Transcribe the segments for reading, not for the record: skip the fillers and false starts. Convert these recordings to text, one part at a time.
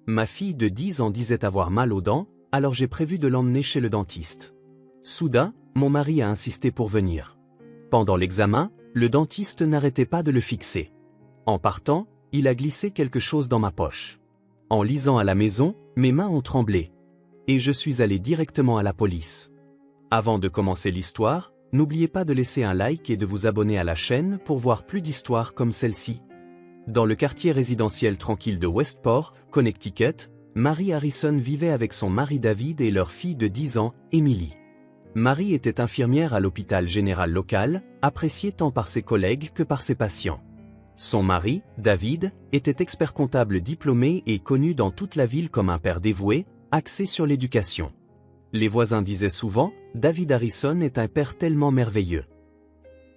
Ma fille de 10 ans disait avoir mal aux dents, alors j'ai prévu de l'emmener chez le dentiste. Soudain, mon mari a insisté pour venir. Pendant l'examen, le dentiste n'arrêtait pas de le fixer. En partant, il a glissé quelque chose dans ma poche. En lisant à la maison, mes mains ont tremblé. Et je suis allé directement à la police. Avant de commencer l'histoire, n'oubliez pas de laisser un like et de vous abonner à la chaîne pour voir plus d'histoires comme celle-ci. Dans le quartier résidentiel tranquille de Westport, Connecticut, Mary Harrison vivait avec son mari David et leur fille de 10 ans, Emily. Mary était infirmière à l'hôpital général local, appréciée tant par ses collègues que par ses patients. Son mari, David, était expert comptable diplômé et connu dans toute la ville comme un père dévoué, axé sur l'éducation. Les voisins disaient souvent, David Harrison est un père tellement merveilleux.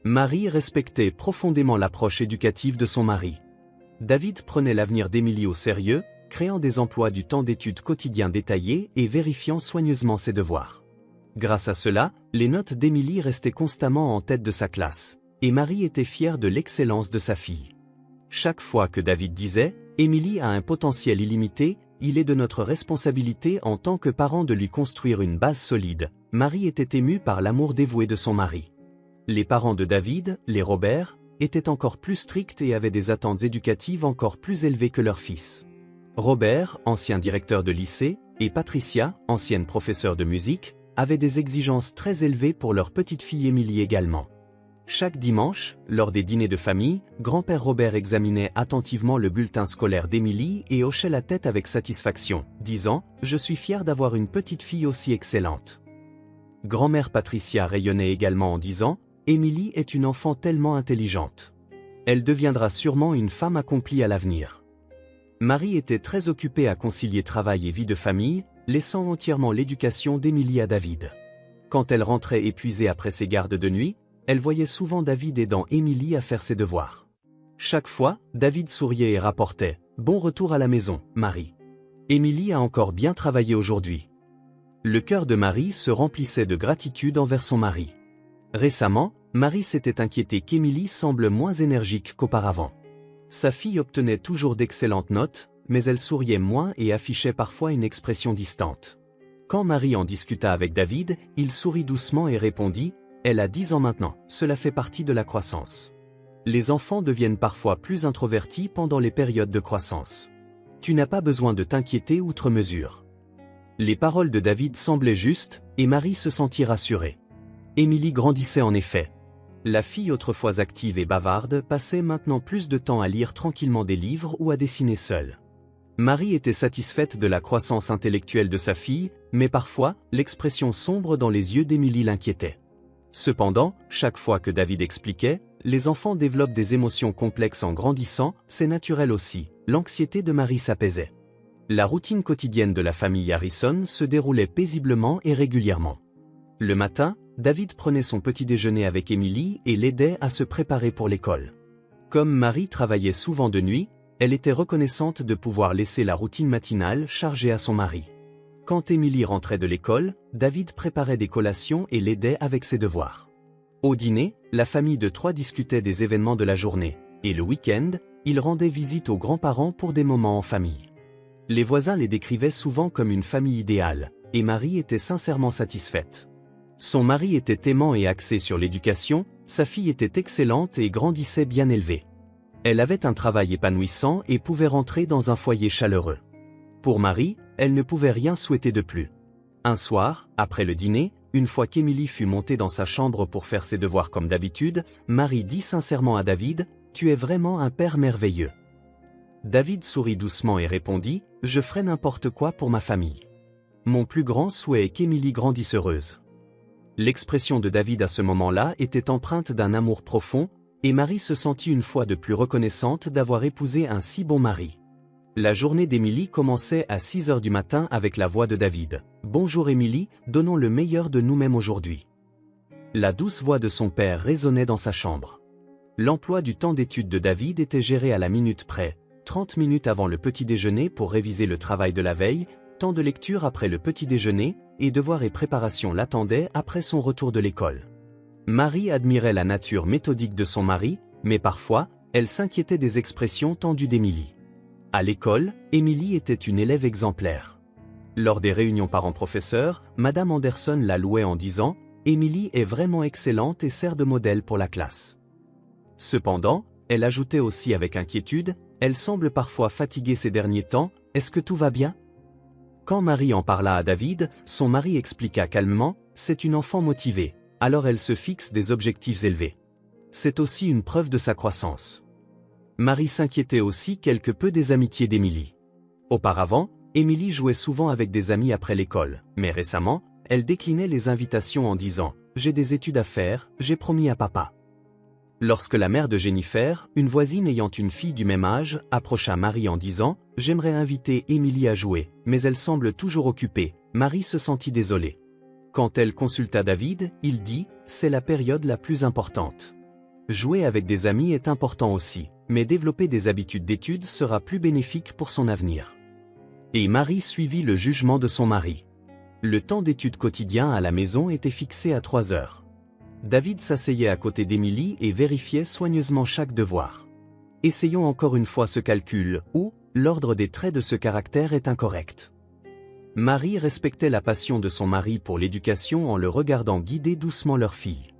Mary respectait profondément l'approche éducative de son mari. David prenait l'avenir d'Emily au sérieux, créant des emplois du temps d'études quotidien détaillés et vérifiant soigneusement ses devoirs. Grâce à cela, les notes d'Emily restaient constamment en tête de sa classe, et Mary était fière de l'excellence de sa fille. Chaque fois que David disait « Emily a un potentiel illimité, il est de notre responsabilité en tant que parents de lui construire une base solide », Mary était émue par l'amour dévoué de son mari. Les parents de David, les Robert, étaient encore plus stricts et avaient des attentes éducatives encore plus élevées que leur fils. Robert, ancien directeur de lycée, et Patricia, ancienne professeure de musique, avaient des exigences très élevées pour leur petite fille Emily également. Chaque dimanche, lors des dîners de famille, grand-père Robert examinait attentivement le bulletin scolaire d'Emily et hochait la tête avec satisfaction, disant « Je suis fier d'avoir une petite fille aussi excellente ». Grand-mère Patricia rayonnait également en disant « Emily est une enfant tellement intelligente. Elle deviendra sûrement une femme accomplie à l'avenir ». Mary était très occupée à concilier travail et vie de famille, laissant entièrement l'éducation d'Emily à David. Quand elle rentrait épuisée après ses gardes de nuit, elle voyait souvent David aidant Emily à faire ses devoirs. Chaque fois, David souriait et rapportait « Bon retour à la maison, Mary. Emily a encore bien travaillé aujourd'hui. » Le cœur de Mary se remplissait de gratitude envers son mari. Récemment, Mary s'était inquiétée qu'Emily semble moins énergique qu'auparavant. Sa fille obtenait toujours d'excellentes notes, mais elle souriait moins et affichait parfois une expression distante. Quand Mary en discuta avec David, il sourit doucement et répondit « Elle a 10 ans maintenant, cela fait partie de la croissance. Les enfants deviennent parfois plus introvertis pendant les périodes de croissance. Tu n'as pas besoin de t'inquiéter outre mesure. » Les paroles de David semblaient justes, et Mary se sentit rassurée. Emily grandissait en effet. La fille autrefois active et bavarde passait maintenant plus de temps à lire tranquillement des livres ou à dessiner seule. Mary était satisfaite de la croissance intellectuelle de sa fille, mais parfois, l'expression sombre dans les yeux d'Emily l'inquiétait. Cependant, chaque fois que David expliquait, les enfants développent des émotions complexes en grandissant, c'est naturel aussi, l'anxiété de Mary s'apaisait. La routine quotidienne de la famille Harrison se déroulait paisiblement et régulièrement. Le matin, David prenait son petit déjeuner avec Emily et l'aidait à se préparer pour l'école. Comme Mary travaillait souvent de nuit, elle était reconnaissante de pouvoir laisser la routine matinale chargée à son mari. Quand Emily rentrait de l'école, David préparait des collations et l'aidait avec ses devoirs. Au dîner, la famille de 3 discutait des événements de la journée, et le week-end, ils rendaient visite aux grands-parents pour des moments en famille. Les voisins les décrivaient souvent comme une famille idéale, et Mary était sincèrement satisfaite. Son mari était aimant et axé sur l'éducation, sa fille était excellente et grandissait bien élevée. Elle avait un travail épanouissant et pouvait rentrer dans un foyer chaleureux. Pour Mary, elle ne pouvait rien souhaiter de plus. Un soir, après le dîner, une fois qu'Emily fut montée dans sa chambre pour faire ses devoirs comme d'habitude, Mary dit sincèrement à David « Tu es vraiment un père merveilleux. » David sourit doucement et répondit « Je ferai n'importe quoi pour ma famille. Mon plus grand souhait est qu'Emily grandisse heureuse. » L'expression de David à ce moment-là était empreinte d'un amour profond, et Mary se sentit une fois de plus reconnaissante d'avoir épousé un si bon mari. La journée d'Emily commençait à 6 heures du matin avec la voix de David. « Bonjour Emily, donnons le meilleur de nous-mêmes aujourd'hui. » La douce voix de son père résonnait dans sa chambre. L'emploi du temps d'étude de David était géré à la minute près, 30 minutes avant le petit déjeuner pour réviser le travail de la veille, temps de lecture après le petit déjeuner, et devoirs et préparations l'attendaient après son retour de l'école. Mary admirait la nature méthodique de son mari, mais parfois, elle s'inquiétait des expressions tendues d'Emily. À l'école, Émilie était une élève exemplaire. Lors des réunions parents-professeurs, Madame Anderson la louait en disant « Émilie est vraiment excellente et sert de modèle pour la classe ». Cependant, elle ajoutait aussi avec inquiétude « Elle semble parfois fatiguée ces derniers temps, est-ce que tout va bien ?» Quand Marie en parla à David, son mari expliqua calmement « C'est une enfant motivée, alors elle se fixe des objectifs élevés. C'est aussi une preuve de sa croissance. » Marie s'inquiétait aussi quelque peu des amitiés d'Émilie. Auparavant, Émilie jouait souvent avec des amis après l'école, mais récemment, elle déclinait les invitations en disant « J'ai des études à faire, j'ai promis à papa ». Lorsque la mère de Jennifer, une voisine ayant une fille du même âge, approcha Marie en disant « J'aimerais inviter Émilie à jouer, mais elle semble toujours occupée », Marie se sentit désolée. Quand elle consulta David, il dit « C'est la période la plus importante. Jouer avec des amis est important aussi, mais développer des habitudes d'études sera plus bénéfique pour son avenir. » Et Marie suivit le jugement de son mari. Le temps d'études quotidien à la maison était fixé à 3 heures. David s'asseyait à côté d'Émilie et vérifiait soigneusement chaque devoir. Essayons encore une fois ce calcul, où l'ordre des traits de ce caractère est incorrect. Marie respectait la passion de son mari pour l'éducation en le regardant guider doucement leur fille.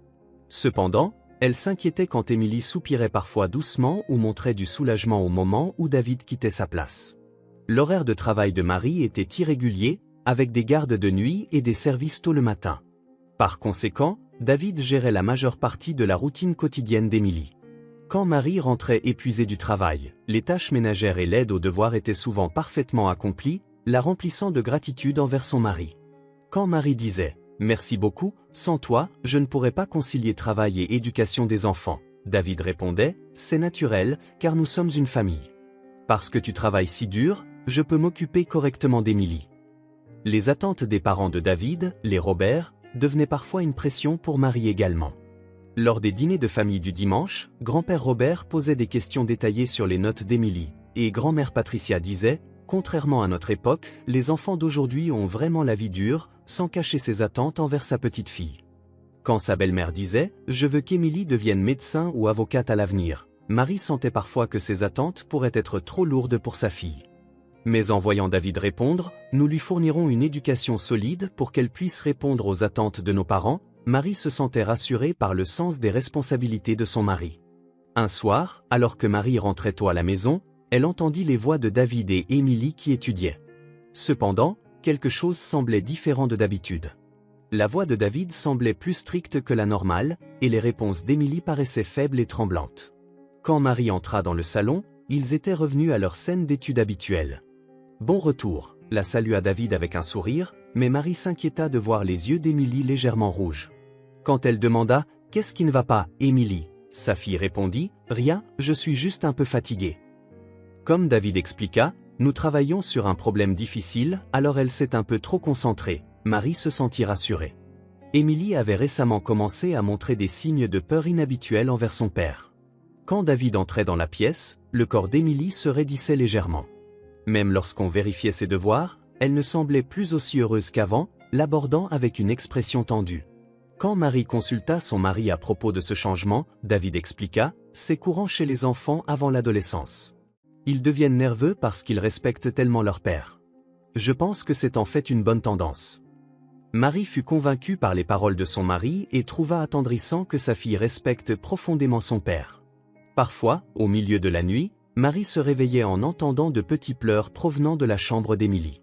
Cependant, elle s'inquiétait quand Émilie soupirait parfois doucement ou montrait du soulagement au moment où David quittait sa place. L'horaire de travail de Marie était irrégulier, avec des gardes de nuit et des services tôt le matin. Par conséquent, David gérait la majeure partie de la routine quotidienne d'Émilie. Quand Marie rentrait épuisée du travail, les tâches ménagères et l'aide aux devoirs étaient souvent parfaitement accomplies, la remplissant de gratitude envers son mari. Quand Marie disait « Merci beaucoup, sans toi, je ne pourrais pas concilier travail et éducation des enfants », David répondait « C'est naturel, car nous sommes une famille. Parce que tu travailles si dur, je peux m'occuper correctement d'Émilie. » Les attentes des parents de David, les Robert, devenaient parfois une pression pour Marie également. Lors des dîners de famille du dimanche, grand-père Robert posait des questions détaillées sur les notes d'Émilie, et grand-mère Patricia disait « Contrairement à notre époque, les enfants d'aujourd'hui ont vraiment la vie dure, sans cacher ses attentes envers sa petite fille. » Quand sa belle-mère disait « Je veux qu'Émilie devienne médecin ou avocate à l'avenir », Marie sentait parfois que ses attentes pourraient être trop lourdes pour sa fille. Mais en voyant David répondre « Nous lui fournirons une éducation solide pour qu'elle puisse répondre aux attentes de nos parents », Marie se sentait rassurée par le sens des responsabilités de son mari. Un soir, alors que Marie rentrait tôt à la maison, elle entendit les voix de David et Émilie qui étudiaient. Cependant, quelque chose semblait différent de d'habitude. La voix de David semblait plus stricte que la normale, et les réponses d'Émilie paraissaient faibles et tremblantes. Quand Marie entra dans le salon, ils étaient revenus à leur scène d'étude habituelle. « Bon retour », la salua David avec un sourire, mais Marie s'inquiéta de voir les yeux d'Émilie légèrement rouges. Quand elle demanda « Qu'est-ce qui ne va pas, Émilie ?» sa fille répondit « Rien, je suis juste un peu fatiguée. » Comme David expliqua, nous travaillons sur un problème difficile, alors elle s'est un peu trop concentrée. Marie se sentit rassurée. Émilie avait récemment commencé à montrer des signes de peur inhabituels envers son père. Quand David entrait dans la pièce, le corps d'Émilie se raidissait légèrement. Même lorsqu'on vérifiait ses devoirs, elle ne semblait plus aussi heureuse qu'avant, l'abordant avec une expression tendue. Quand Marie consulta son mari à propos de ce changement, David expliqua « C'est courant chez les enfants avant l'adolescence. Ils deviennent nerveux parce qu'ils respectent tellement leur père. Je pense que c'est en fait une bonne tendance. » Marie fut convaincue par les paroles de son mari et trouva attendrissant que sa fille respecte profondément son père. Parfois, au milieu de la nuit, Marie se réveillait en entendant de petits pleurs provenant de la chambre d'Émilie.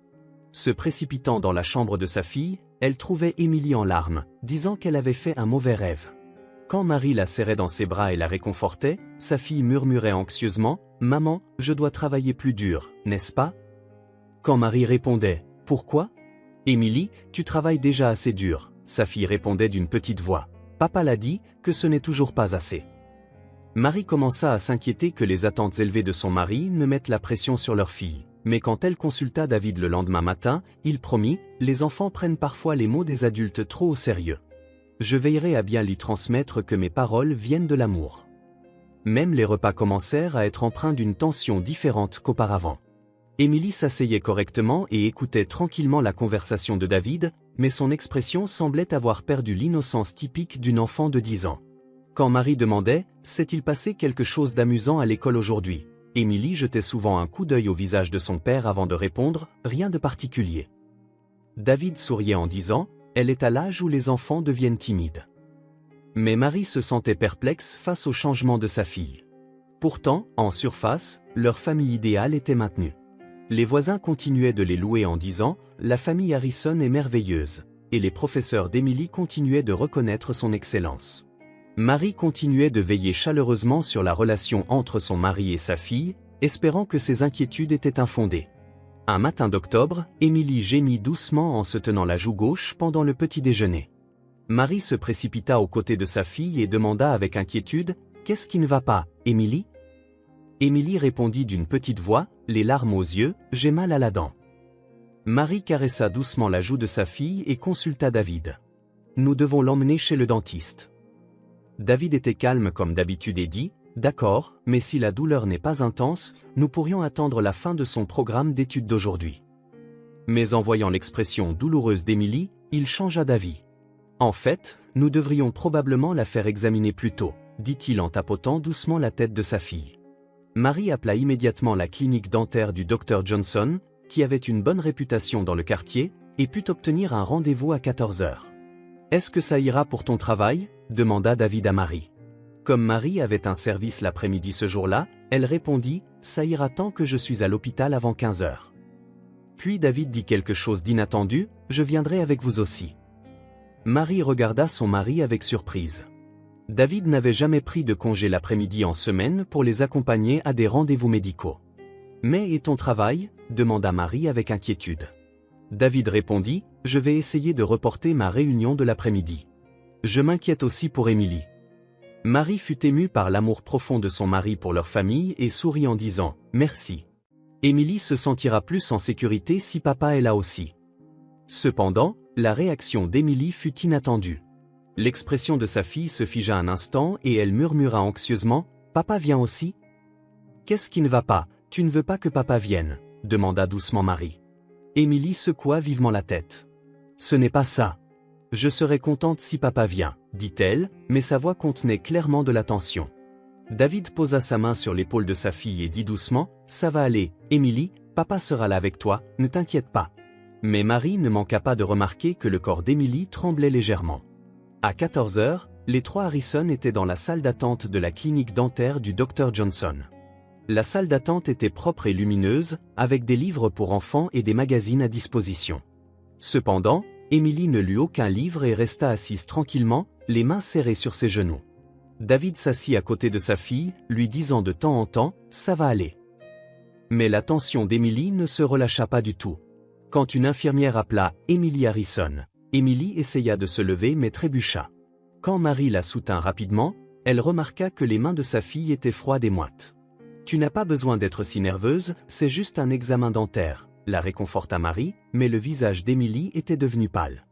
Se précipitant dans la chambre de sa fille, elle trouvait Émilie en larmes, disant qu'elle avait fait un mauvais rêve. Quand Marie la serrait dans ses bras et la réconfortait, sa fille murmurait anxieusement « Maman, je dois travailler plus dur, n'est-ce pas ?» Quand Marie répondait « Pourquoi ?»« Émilie, tu travailles déjà assez dur », sa fille répondait d'une petite voix. « Papa l'a dit, que ce n'est toujours pas assez. » Marie commença à s'inquiéter que les attentes élevées de son mari ne mettent la pression sur leur fille. Mais quand elle consulta David le lendemain matin, il promit « Les enfants prennent parfois les mots des adultes trop au sérieux. Je veillerai à bien lui transmettre que mes paroles viennent de l'amour. » Même les repas commencèrent à être empreints d'une tension différente qu'auparavant. Émilie s'asseyait correctement et écoutait tranquillement la conversation de David, mais son expression semblait avoir perdu l'innocence typique d'une enfant de 10 ans. Quand Marie demandait « S'est-il passé quelque chose d'amusant à l'école aujourd'hui ?» Émilie jetait souvent un coup d'œil au visage de son père avant de répondre, rien de particulier. David souriait en disant, elle est à l'âge où les enfants deviennent timides. Mais Marie se sentait perplexe face au changement de sa fille. Pourtant, en surface, leur famille idéale était maintenue. Les voisins continuaient de les louer en disant « La famille Harrison est merveilleuse » et les professeurs d'Émilie continuaient de reconnaître son excellence. Marie continuait de veiller chaleureusement sur la relation entre son mari et sa fille, espérant que ses inquiétudes étaient infondées. Un matin d'octobre, Émilie gémit doucement en se tenant la joue gauche pendant le petit déjeuner. Marie se précipita aux côtés de sa fille et demanda avec inquiétude « Qu'est-ce qui ne va pas, Émilie ?» Émilie répondit d'une petite voix, les larmes aux yeux, « J'ai mal à la dent. » Marie caressa doucement la joue de sa fille et consulta David. « Nous devons l'emmener chez le dentiste. » David était calme comme d'habitude et dit, « D'accord, mais si la douleur n'est pas intense, nous pourrions attendre la fin de son programme d'études d'aujourd'hui. » Mais en voyant l'expression douloureuse d'Émilie, il changea d'avis. « En fait, nous devrions probablement la faire examiner plus tôt, » dit-il en tapotant doucement la tête de sa fille. Marie appela immédiatement la clinique dentaire du Dr Johnson, qui avait une bonne réputation dans le quartier, et put obtenir un rendez-vous à 14 heures. « Est-ce que ça ira pour ton travail ?» demanda David à Marie. Comme Marie avait un service l'après-midi ce jour-là, elle répondit « Ça ira tant que je suis à l'hôpital avant 15 heures. » Puis David dit quelque chose d'inattendu « Je viendrai avec vous aussi. » Marie regarda son mari avec surprise. David n'avait jamais pris de congé l'après-midi en semaine pour les accompagner à des rendez-vous médicaux. « Mais et ton travail ?» demanda Marie avec inquiétude. David répondit « Je vais essayer de reporter ma réunion de l'après-midi. Je m'inquiète aussi pour Émilie. » Marie fut émue par l'amour profond de son mari pour leur famille et sourit en disant « Merci. Émilie se sentira plus en sécurité si papa est là aussi. » Cependant, la réaction d'Émilie fut inattendue. L'expression de sa fille se figea un instant et elle murmura anxieusement « Papa vient aussi ?»« Qu'est-ce qui ne va pas? Tu ne veux pas que papa vienne ?» demanda doucement Marie. Émilie secoua vivement la tête. « Ce n'est pas ça. Je serai contente si papa vient, » dit-elle, mais sa voix contenait clairement de la tension. David posa sa main sur l'épaule de sa fille et dit doucement « Ça va aller, Émilie, papa sera là avec toi, ne t'inquiète pas. » Mais Marie ne manqua pas de remarquer que le corps d'Émilie tremblait légèrement. À 14 heures, les trois Harrison étaient dans la salle d'attente de la clinique dentaire du Dr Johnson. La salle d'attente était propre et lumineuse, avec des livres pour enfants et des magazines à disposition. Cependant, Émilie ne lut aucun livre et resta assise tranquillement, les mains serrées sur ses genoux. David s'assit à côté de sa fille, lui disant de temps en temps « Ça va aller. » Mais la tension d'Émilie ne se relâcha pas du tout. Quand une infirmière appela Émilie Harrison, Émilie essaya de se lever mais trébucha. Quand Marie la soutint rapidement, elle remarqua que les mains de sa fille étaient froides et moites. « Tu n'as pas besoin d'être si nerveuse, c'est juste un examen dentaire », la réconforta Marie, mais le visage d'Émilie était devenu pâle.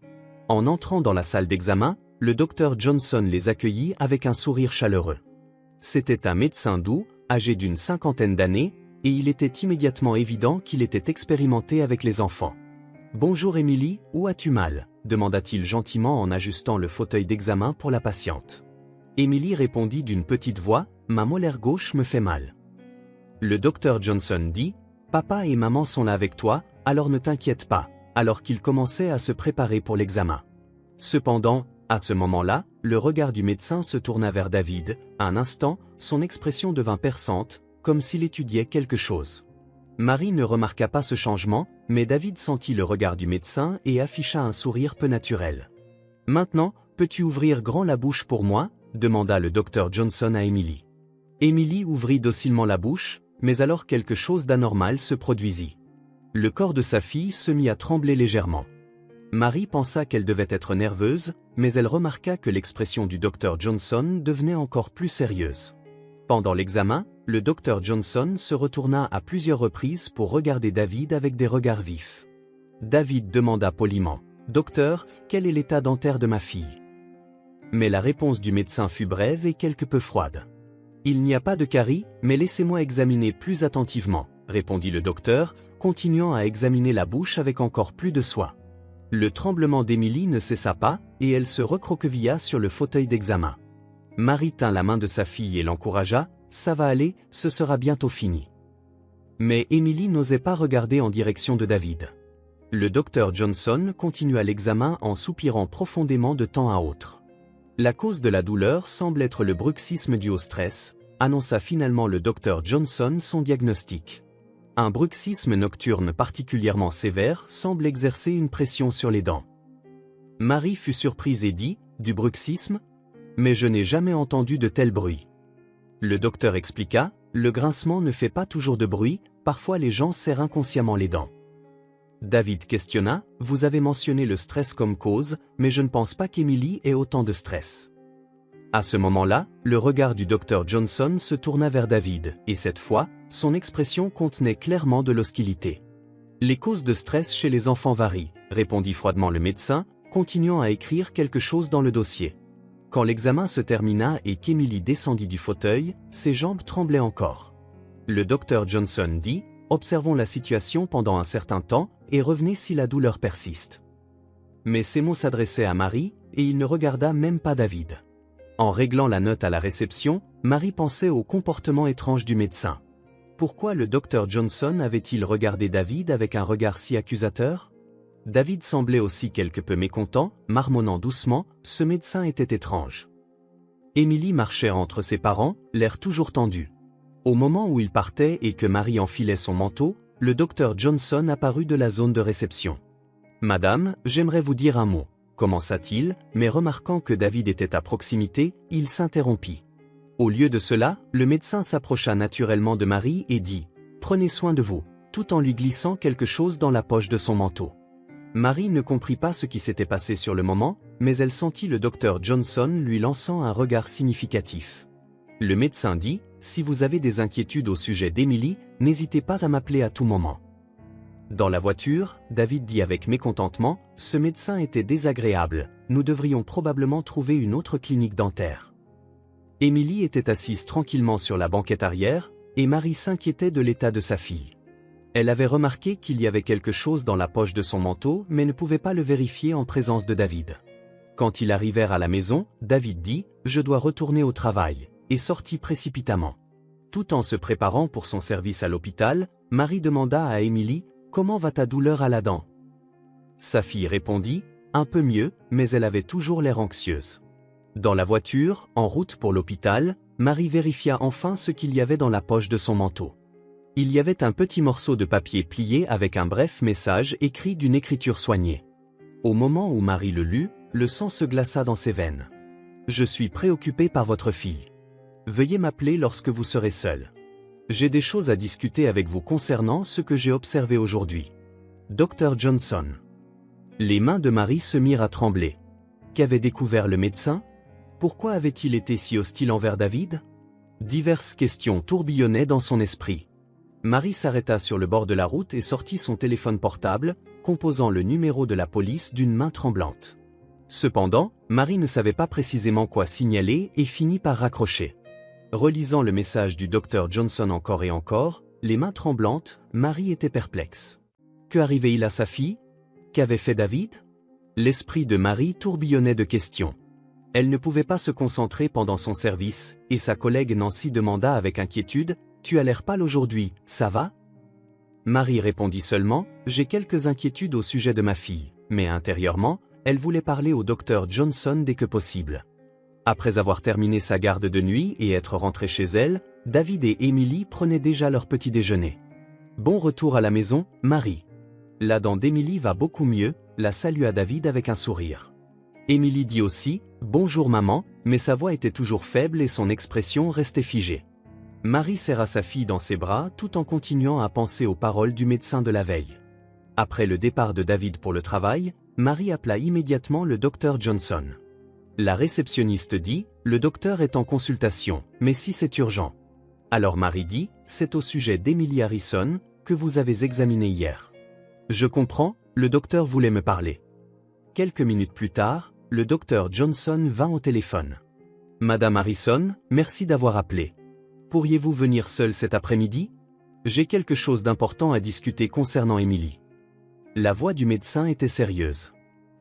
En entrant dans la salle d'examen, le docteur Johnson les accueillit avec un sourire chaleureux. C'était un médecin doux, âgé d'une 50aine d'années, et il était immédiatement évident qu'il était expérimenté avec les enfants. « Bonjour Émilie, où as-tu mal ?» demanda-t-il gentiment en ajustant le fauteuil d'examen pour la patiente. Émilie répondit d'une petite voix, « Ma molaire gauche me fait mal. » Le docteur Johnson dit, « Papa et maman sont là avec toi, alors ne t'inquiète pas », alors qu'il commençait à se préparer pour l'examen. Cependant, à ce moment-là, le regard du médecin se tourna vers David. Un instant, son expression devint perçante, comme s'il étudiait quelque chose. Marie ne remarqua pas ce changement, mais David sentit le regard du médecin et afficha un sourire peu naturel. « Maintenant, peux-tu ouvrir grand la bouche pour moi ?» demanda le docteur Johnson à Émilie. Émilie ouvrit docilement la bouche, mais alors quelque chose d'anormal se produisit. Le corps de sa fille se mit à trembler légèrement. Marie pensa qu'elle devait être nerveuse, mais elle remarqua que l'expression du docteur Johnson devenait encore plus sérieuse. Pendant l'examen, le docteur Johnson se retourna à plusieurs reprises pour regarder David avec des regards vifs. David demanda poliment, « Docteur, quel est l'état dentaire de ma fille ?» Mais la réponse du médecin fut brève et quelque peu froide. « Il n'y a pas de carie, mais laissez-moi examiner plus attentivement, » répondit le docteur, continuant à examiner la bouche avec encore plus de soin. Le tremblement d'Émilie ne cessa pas, et elle se recroquevilla sur le fauteuil d'examen. Marie tint la main de sa fille et l'encouragea, « Ça va aller, ce sera bientôt fini. » Mais Emily n'osait pas regarder en direction de David. Le docteur Johnson continua l'examen en soupirant profondément de temps à autre. La cause de la douleur semble être le bruxisme dû au stress, annonça finalement le docteur Johnson son diagnostic. Un bruxisme nocturne particulièrement sévère semble exercer une pression sur les dents. Marie fut surprise et dit « Du bruxisme ? Mais je n'ai jamais entendu de tel bruit. » Le docteur expliqua « Le grincement ne fait pas toujours de bruit, parfois les gens serrent inconsciemment les dents. » David questionna « Vous avez mentionné le stress comme cause, mais je ne pense pas qu'Emily ait autant de stress. » À ce moment-là, le regard du docteur Johnson se tourna vers David, et cette fois, son expression contenait clairement de l'hostilité. « Les causes de stress chez les enfants varient, » répondit froidement le médecin, continuant à écrire quelque chose dans le dossier. Quand l'examen se termina et qu'Emily descendit du fauteuil, ses jambes tremblaient encore. Le docteur Johnson dit « Observons la situation pendant un certain temps et revenez si la douleur persiste. » Mais ces mots s'adressaient à Marie, et il ne regarda même pas David. En réglant la note à la réception, Marie pensait au comportement étrange du médecin. Pourquoi le docteur Johnson avait-il regardé David avec un regard si accusateur? David semblait aussi quelque peu mécontent, marmonnant doucement, ce médecin était étrange. Emily marchait entre ses parents, l'air toujours tendu. Au moment où il partait et que Marie enfilait son manteau, le docteur Johnson apparut de la zone de réception. « Madame, j'aimerais vous dire un mot. » commença-t-il, mais remarquant que David était à proximité, il s'interrompit. Au lieu de cela, le médecin s'approcha naturellement de Marie et dit « Prenez soin de vous », tout en lui glissant quelque chose dans la poche de son manteau. Marie ne comprit pas ce qui s'était passé sur le moment, mais elle sentit le docteur Johnson lui lançant un regard significatif. Le médecin dit « Si vous avez des inquiétudes au sujet d'Emily, n'hésitez pas à m'appeler à tout moment. » Dans la voiture, David dit avec mécontentement « Ce médecin était désagréable, nous devrions probablement trouver une autre clinique dentaire. » Emily était assise tranquillement sur la banquette arrière, et Marie s'inquiétait de l'état de sa fille. Elle avait remarqué qu'il y avait quelque chose dans la poche de son manteau mais ne pouvait pas le vérifier en présence de David. Quand ils arrivèrent à la maison, David dit « Je dois retourner au travail » et sortit précipitamment. Tout en se préparant pour son service à l'hôpital, Marie demanda à Emily « Comment va ta douleur à la dent ?» Sa fille répondit « Un peu mieux, mais elle avait toujours l'air anxieuse. » Dans la voiture, en route pour l'hôpital, Marie vérifia enfin ce qu'il y avait dans la poche de son manteau. Il y avait un petit morceau de papier plié avec un bref message écrit d'une écriture soignée. Au moment où Marie le lut, le sang se glaça dans ses veines. « Je suis préoccupée par votre fille. Veuillez m'appeler lorsque vous serez seul. J'ai des choses à discuter avec vous concernant ce que j'ai observé aujourd'hui. Dr Johnson. » Les mains de Marie se mirent à trembler. Qu'avait découvert le médecin? Pourquoi avait-il été si hostile envers David? Diverses questions tourbillonnaient dans son esprit. Marie s'arrêta sur le bord de la route et sortit son téléphone portable, composant le numéro de la police d'une main tremblante. Cependant, Marie ne savait pas précisément quoi signaler et finit par raccrocher. Relisant le message du docteur Johnson encore et encore, les mains tremblantes, Marie était perplexe. Que arrivait-il à sa fille? Qu'avait fait David? L'esprit de Marie tourbillonnait de questions. Elle ne pouvait pas se concentrer pendant son service, et sa collègue Nancy demanda avec inquiétude « Tu as l'air pâle aujourd'hui, ça va ?» Marie répondit seulement « J'ai quelques inquiétudes au sujet de ma fille », mais intérieurement, elle voulait parler au docteur Johnson dès que possible. Après avoir terminé sa garde de nuit et être rentrée chez elle, David et Emily prenaient déjà leur petit déjeuner. « Bon retour à la maison, Marie. » La dent d'Emily va beaucoup mieux, la salua David avec un sourire. Emily dit aussi « Bonjour maman », mais sa voix était toujours faible et son expression restait figée. Marie serra sa fille dans ses bras tout en continuant à penser aux paroles du médecin de la veille. Après le départ de David pour le travail, Marie appela immédiatement le docteur Johnson. La réceptionniste dit « Le docteur est en consultation, mais si c'est urgent. » Alors Marie dit « C'est au sujet d'Emily Harrison, que vous avez examiné hier. » Je comprends, le docteur voulait me parler. Quelques minutes plus tard, le docteur Johnson vint au téléphone. « Madame Harrison, merci d'avoir appelé. Pourriez-vous venir seule cet après-midi? J'ai quelque chose d'important à discuter concernant Emily. » La voix du médecin était sérieuse.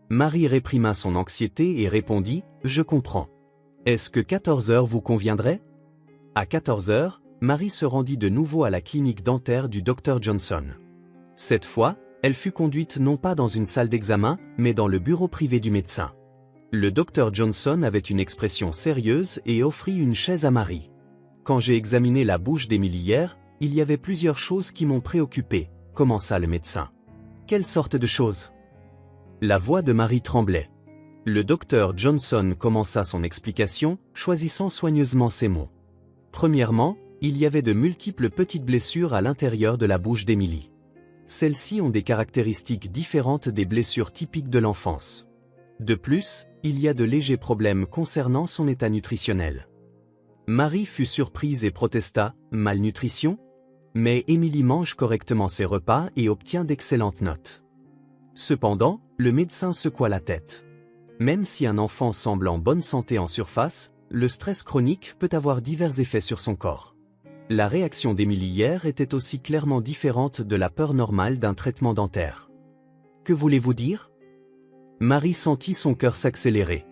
Marie réprima son anxiété et répondit « Je comprends. Est-ce que 14 heures vous conviendrait ?» À 14 heures, Marie se rendit de nouveau à la clinique dentaire du Dr Johnson. Cette fois, elle fut conduite non pas dans une salle d'examen, mais dans le bureau privé du médecin. Le Dr Johnson avait une expression sérieuse et offrit une chaise à Marie. Quand j'ai examiné la bouche d'Emily hier, il y avait plusieurs choses qui m'ont préoccupé, commença le médecin. Quelle sorte de choses? La voix de Marie tremblait. Le Dr Johnson commença son explication, choisissant soigneusement ses mots. Premièrement, il y avait de multiples petites blessures à l'intérieur de la bouche d'Emily. Celles-ci ont des caractéristiques différentes des blessures typiques de l'enfance. De plus, il y a de légers problèmes concernant son état nutritionnel. Marie fut surprise et protesta, « Malnutrition ?» Mais Emily mange correctement ses repas et obtient d'excellentes notes. Cependant, le médecin secoua la tête. Même si un enfant semble en bonne santé en surface, le stress chronique peut avoir divers effets sur son corps. La réaction d'Emily hier était aussi clairement différente de la peur normale d'un traitement dentaire. Que voulez-vous dire? Marie sentit son cœur s'accélérer.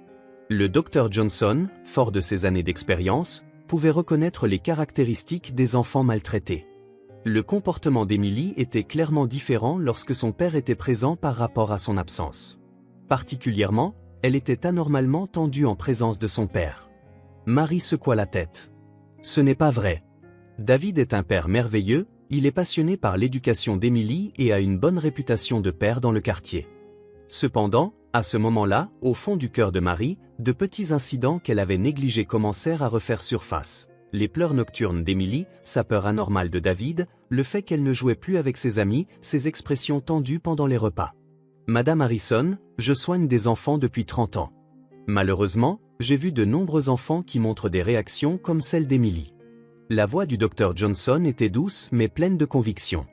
Le Dr Johnson, fort de ses années d'expérience, pouvait reconnaître les caractéristiques des enfants maltraités. Le comportement d'Emily était clairement différent lorsque son père était présent par rapport à son absence. Particulièrement, elle était anormalement tendue en présence de son père. Marie secoua la tête. Ce n'est pas vrai. David est un père merveilleux, il est passionné par l'éducation d'Emily et a une bonne réputation de père dans le quartier. Cependant, à ce moment-là, au fond du cœur de Marie, de petits incidents qu'elle avait négligés commencèrent à refaire surface. Les pleurs nocturnes d'Emily, sa peur anormale de David, le fait qu'elle ne jouait plus avec ses amis, ses expressions tendues pendant les repas. Madame Harrison, je soigne des enfants depuis 30 ans. Malheureusement, j'ai vu de nombreux enfants qui montrent des réactions comme celle d'Emily. La voix du Dr Johnson était douce mais pleine de conviction.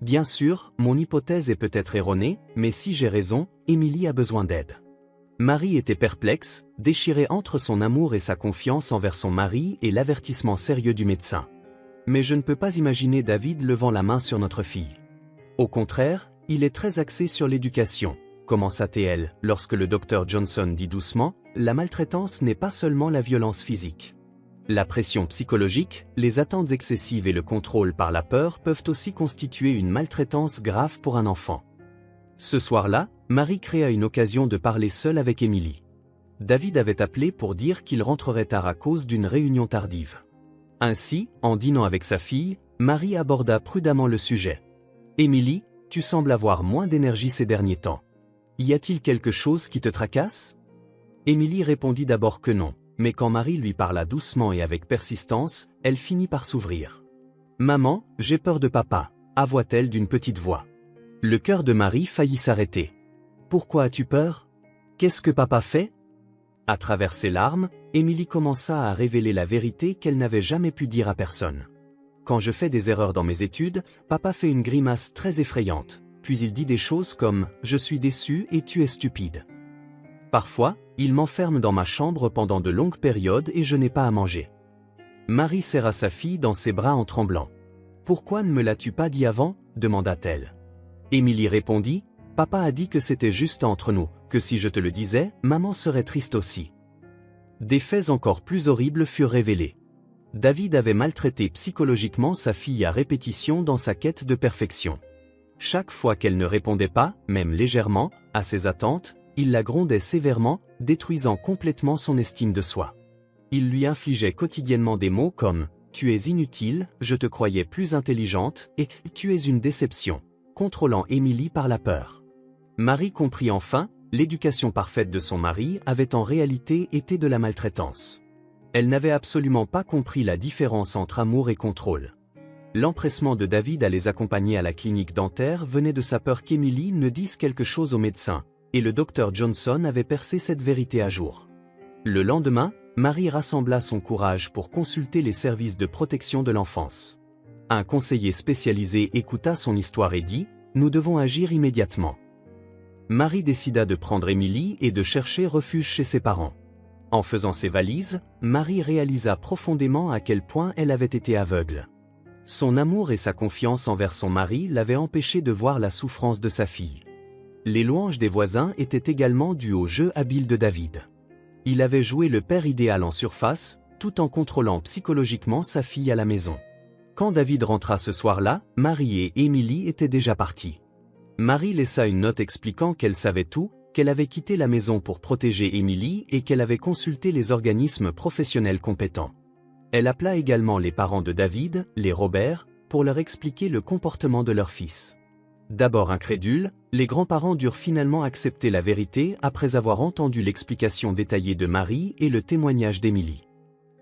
Bien sûr, mon hypothèse est peut-être erronée, mais si j'ai raison, Emily a besoin d'aide. Marie était perplexe, déchirée entre son amour et sa confiance envers son mari et l'avertissement sérieux du médecin. Mais je ne peux pas imaginer David levant la main sur notre fille. Au contraire, il est très axé sur l'éducation, commença-t-elle, lorsque le Dr Johnson dit doucement, la maltraitance n'est pas seulement la violence physique. La pression psychologique, les attentes excessives et le contrôle par la peur peuvent aussi constituer une maltraitance grave pour un enfant. Ce soir-là, Marie créa une occasion de parler seule avec Emily. David avait appelé pour dire qu'il rentrerait tard à cause d'une réunion tardive. Ainsi, en dînant avec sa fille, Marie aborda prudemment le sujet. « Emily, tu sembles avoir moins d'énergie ces derniers temps. Y a-t-il quelque chose qui te tracasse ?» Emily répondit d'abord que non. Mais quand Marie lui parla doucement et avec persistance, elle finit par s'ouvrir. « Maman, j'ai peur de papa », avoua-t-elle d'une petite voix. Le cœur de Marie faillit s'arrêter. « Pourquoi as-tu peur? Qu'est-ce que papa fait ?» À travers ses larmes, Emily commença à révéler la vérité qu'elle n'avait jamais pu dire à personne. « Quand je fais des erreurs dans mes études, papa fait une grimace très effrayante, puis il dit des choses comme « Je suis déçu et tu es stupide ». Parfois, il m'enferme dans ma chambre pendant de longues périodes et je n'ai pas à manger. Marie serra sa fille dans ses bras en tremblant. « Pourquoi ne me l'as-tu pas dit avant ?» demanda-t-elle. Emily répondit, « Papa a dit que c'était juste entre nous, que si je te le disais, maman serait triste aussi. » Des faits encore plus horribles furent révélés. David avait maltraité psychologiquement sa fille à répétition dans sa quête de perfection. Chaque fois qu'elle ne répondait pas, même légèrement, à ses attentes, il la grondait sévèrement, détruisant complètement son estime de soi. Il lui infligeait quotidiennement des mots comme « Tu es inutile, je te croyais plus intelligente » et « Tu es une déception », contrôlant Emily par la peur. Marie comprit enfin, l'éducation parfaite de son mari avait en réalité été de la maltraitance. Elle n'avait absolument pas compris la différence entre amour et contrôle. L'empressement de David à les accompagner à la clinique dentaire venait de sa peur qu'Emily ne dise quelque chose au médecin. Et le Dr Johnson avait percé cette vérité à jour. Le lendemain, Marie rassembla son courage pour consulter les services de protection de l'enfance. Un conseiller spécialisé écouta son histoire et dit « Nous devons agir immédiatement ». Marie décida de prendre Emily et de chercher refuge chez ses parents. En faisant ses valises, Marie réalisa profondément à quel point elle avait été aveugle. Son amour et sa confiance envers son mari l'avaient empêché de voir la souffrance de sa fille. Les louanges des voisins étaient également dues au jeu habile de David. Il avait joué le père idéal en surface, tout en contrôlant psychologiquement sa fille à la maison. Quand David rentra ce soir-là, Marie et Emily étaient déjà partis. Marie laissa une note expliquant qu'elle savait tout, qu'elle avait quitté la maison pour protéger Emily et qu'elle avait consulté les organismes professionnels compétents. Elle appela également les parents de David, les Robert, pour leur expliquer le comportement de leur fils. D'abord incrédules, les grands-parents durent finalement accepter la vérité après avoir entendu l'explication détaillée de Marie et le témoignage d'Emily.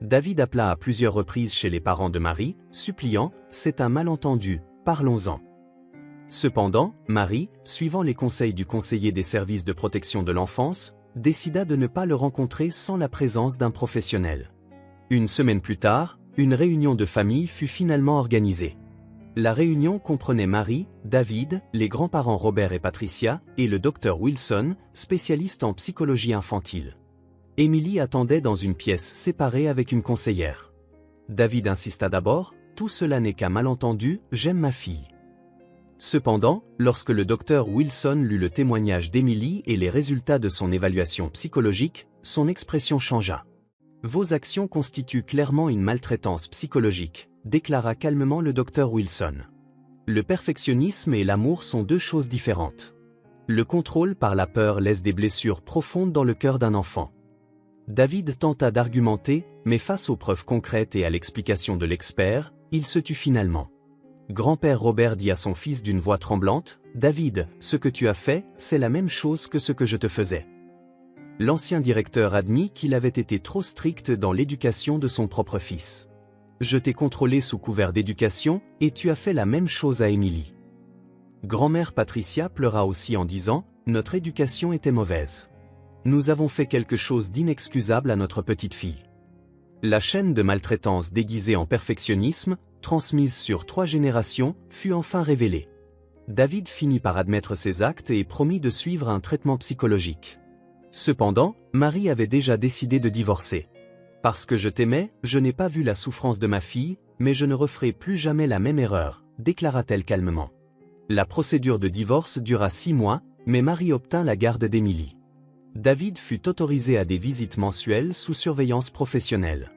David appela à plusieurs reprises chez les parents de Marie, suppliant « C'est un malentendu, parlons-en ». Cependant, Marie, suivant les conseils du conseiller des services de protection de l'enfance, décida de ne pas le rencontrer sans la présence d'un professionnel. Une semaine plus tard, une réunion de famille fut finalement organisée. La réunion comprenait Marie, David, les grands-parents Robert et Patricia, et le docteur Wilson, spécialiste en psychologie infantile. Emily attendait dans une pièce séparée avec une conseillère. David insista d'abord, « Tout cela n'est qu'un malentendu, j'aime ma fille ». Cependant, lorsque le docteur Wilson lut le témoignage d'Emily et les résultats de son évaluation psychologique, son expression changea. « Vos actions constituent clairement une maltraitance psychologique », déclara calmement le docteur Wilson. Le perfectionnisme et l'amour sont deux choses différentes. Le contrôle par la peur laisse des blessures profondes dans le cœur d'un enfant. David tenta d'argumenter, mais face aux preuves concrètes et à l'explication de l'expert, il se tut finalement. Grand-père Robert dit à son fils d'une voix tremblante, « David, ce que tu as fait, c'est la même chose que ce que je te faisais. » L'ancien directeur admit qu'il avait été trop strict dans l'éducation de son propre fils. « Je t'ai contrôlé sous couvert d'éducation, et tu as fait la même chose à Emily. » Grand-mère Patricia pleura aussi en disant, « Notre éducation était mauvaise. Nous avons fait quelque chose d'inexcusable à notre petite fille. » La chaîne de maltraitance déguisée en perfectionnisme, transmise sur 3 générations, fut enfin révélée. David finit par admettre ses actes et promit de suivre un traitement psychologique. Cependant, Marie avait déjà décidé de divorcer. « Parce que je t'aimais, je n'ai pas vu la souffrance de ma fille, mais je ne referai plus jamais la même erreur », déclara-t-elle calmement. La procédure de divorce dura 6 mois, mais Marie obtint la garde d'Emily. David fut autorisé à des visites mensuelles sous surveillance professionnelle.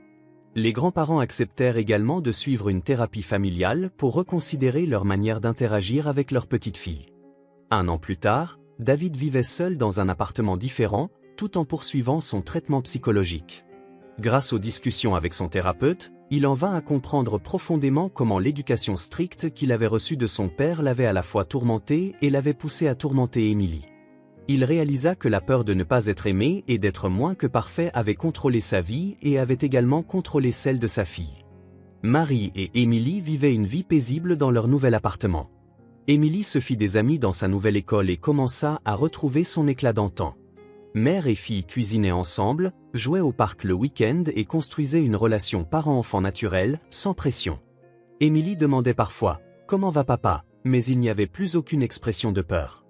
Les grands-parents acceptèrent également de suivre une thérapie familiale pour reconsidérer leur manière d'interagir avec leur petite fille. 1 an plus tard, David vivait seul dans un appartement différent, tout en poursuivant son traitement psychologique. Grâce aux discussions avec son thérapeute, il en vint à comprendre profondément comment l'éducation stricte qu'il avait reçue de son père l'avait à la fois tourmenté et l'avait poussé à tourmenter Emily. Il réalisa que la peur de ne pas être aimé et d'être moins que parfait avait contrôlé sa vie et avait également contrôlé celle de sa fille. Marie et Emily vivaient une vie paisible dans leur nouvel appartement. Emily se fit des amis dans sa nouvelle école et commença à retrouver son éclat d'antan. Mère et fille cuisinaient ensemble, jouaient au parc le week-end et construisaient une relation parent-enfant naturelle, sans pression. Emily demandait parfois « Comment va papa ?», mais il n'y avait plus aucune expression de peur.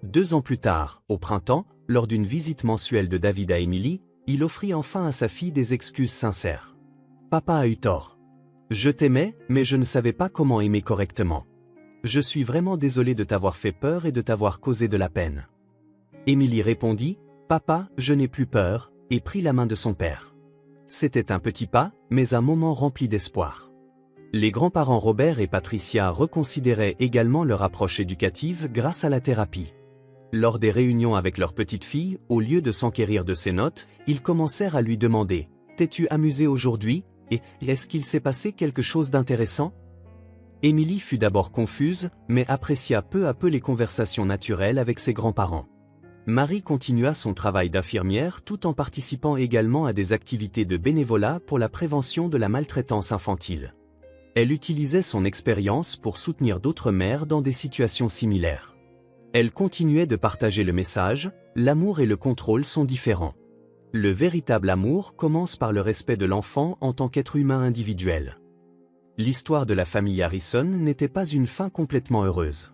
2 ans plus tard, au printemps, lors d'une visite mensuelle de David à Emily, il offrit enfin à sa fille des excuses sincères. « Papa a eu tort. Je t'aimais, mais je ne savais pas comment aimer correctement. Je suis vraiment désolé de t'avoir fait peur et de t'avoir causé de la peine. » Emily répondit « Papa, je n'ai plus peur », et prit la main de son père. C'était un petit pas, mais un moment rempli d'espoir. Les grands-parents Robert et Patricia reconsidéraient également leur approche éducative grâce à la thérapie. Lors des réunions avec leur petite fille, au lieu de s'enquérir de ses notes, ils commencèrent à lui demander « T'es-tu amusé aujourd'hui ? Et est-ce qu'il s'est passé quelque chose d'intéressant ?» Emily fut d'abord confuse, mais apprécia peu à peu les conversations naturelles avec ses grands-parents. Marie continua son travail d'infirmière tout en participant également à des activités de bénévolat pour la prévention de la maltraitance infantile. Elle utilisait son expérience pour soutenir d'autres mères dans des situations similaires. Elle continuait de partager le message « L'amour et le contrôle sont différents. Le véritable amour commence par le respect de l'enfant en tant qu'être humain individuel. » L'histoire de la famille Harrison n'était pas une fin complètement heureuse.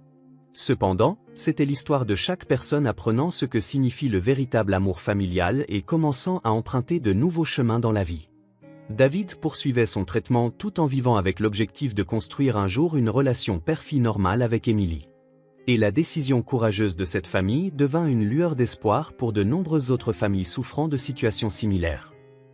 Cependant, c'était l'histoire de chaque personne apprenant ce que signifie le véritable amour familial et commençant à emprunter de nouveaux chemins dans la vie. David poursuivait son traitement tout en vivant avec l'objectif de construire un jour une relation père-fille normale avec Emily. Et la décision courageuse de cette famille devint une lueur d'espoir pour de nombreuses autres familles souffrant de situations similaires.